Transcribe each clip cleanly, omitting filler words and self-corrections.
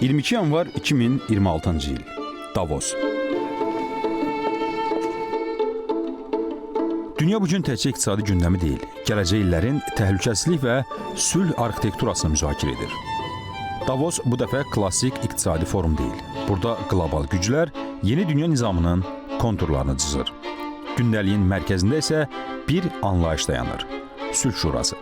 22 yanvar 2026-cı il. Davos. Dünya bugün təkcə iqtisadi gündəmi deyil, gələcək illərin təhlükəsizlik və sülh arxitekturasını müzakirə edir. Davos bu dəfə klassik iqtisadi forum deyil. Burada qlobal güclər yeni dünya nizamının konturlarını çizir. Gündəliyin mərkəzində isə bir anlayış dayanır: Sülh Şurası.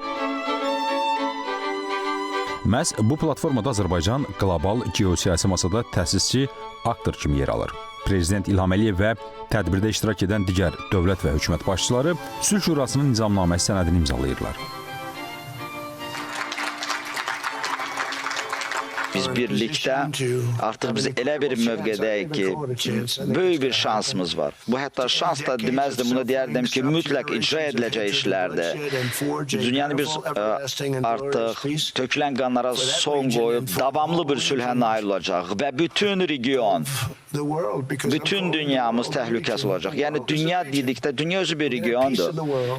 Məhz bu platformada Azərbaycan qlobal geosiyasi masada təsisçi aktor kimi yer alır. Prezident İlham Əliyev və tədbirdə iştirak edən digər dövlət və hökumət başçıları Sülh Şurasının nizamnaməsi sənədini imzalayırlar. Biz birlikdə artıq biz elə bir mövqedəyik ki, böyük bir şansımız var. Bu hətta şans da deməzdim, bunu deyərdim ki, mütləq icra ediləcək işlərdir. Dünyanı biz artıq tökülən qanlara son qoyub davamlı bir sülhə nail olacaq və bütün region, bütün dünyamız təhlükəsiz olacaq. Yəni dünya dedikdə, dünya özü bir regiondur.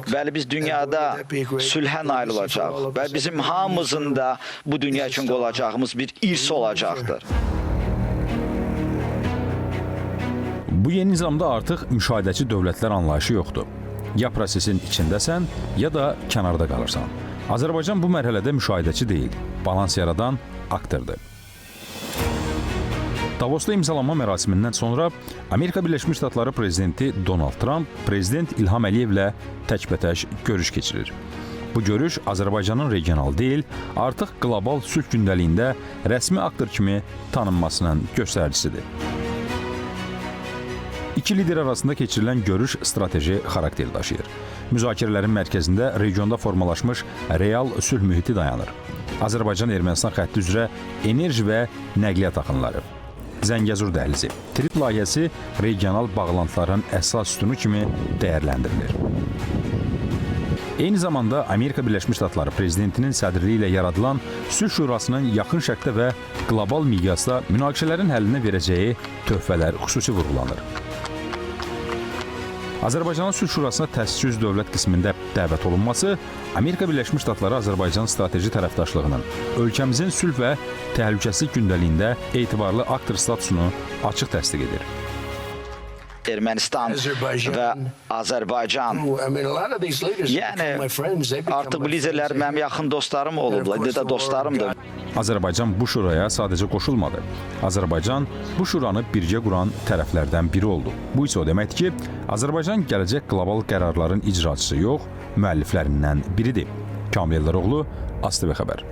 Bəli, biz dünyada sülhə nail olacaq və bizim hamımızın da bu dünya üçün olacağımız bir irs olacaqdır. Bu yeni nizamda artıq müşahidəçi dövlətlər anlayışı yoxdur. Ya prosesin içindəsən, ya da kənarda qalırsan. Azərbaycan bu mərhələdə müşahidəçi deyil, balans yaradan aktordur. Davosda imzalanma mərasimindən sonra Amerika Birləşmiş Ştatları prezidenti Donald Trump prezident İlham Əliyevlə təkbətək görüş keçirir. Bu görüş Azərbaycanın regional deyil, artıq qlobal sülh gündəliyində rəsmi aktor kimi tanınmasının göstəricisidir. İki lider arasında keçirilən görüş strateji xarakter daşıyır. Müzakirələrin mərkəzində regionda formalaşmış real sülh mühiti dayanır. Azərbaycan-Ermənistan xətti üzrə enerji və nəqliyyat axınları, Zəngəzur dəhlizi, TRIP layihəsi regional bağlantıların əsas sütunu kimi dəyərləndirilir. Eyni zamanda Amerika Birləşmiş Ştatları prezidentinin sədrliyi ilə yaradılan Sülh Şurasının yaxın şərqdə və qlobal miqyasda münaqişələrin həllinə verəcəyi töhfələr xüsusi vurğulanır. Azərbaycanın Sülh Şurasına təsisçi üzv dövlət qismində dəvət olunması Amerika Birləşmiş Ştatları Azərbaycan strateji tərəfdaşlığının ölkəmizin sülh və təhlükəsizlik gündəliyində etibarlı aktor statusunu açıq təsdiq edir. Ermənistan və Azərbaycan. Yəni artıq bu liderlər mənim yaxın dostlarım olublar, indi də dostlarımdır. Azərbaycan bu şuraya sadəcə qoşulmadı. Azərbaycan bu şuranı birgə quran tərəflərdən biri oldu. Bu isə o deməkdir ki, Azərbaycan gələcək qlobal qərarların icraçısı yox, müəlliflərindən biridir. Kamil Eldaroğlu, ASTV Xəbər.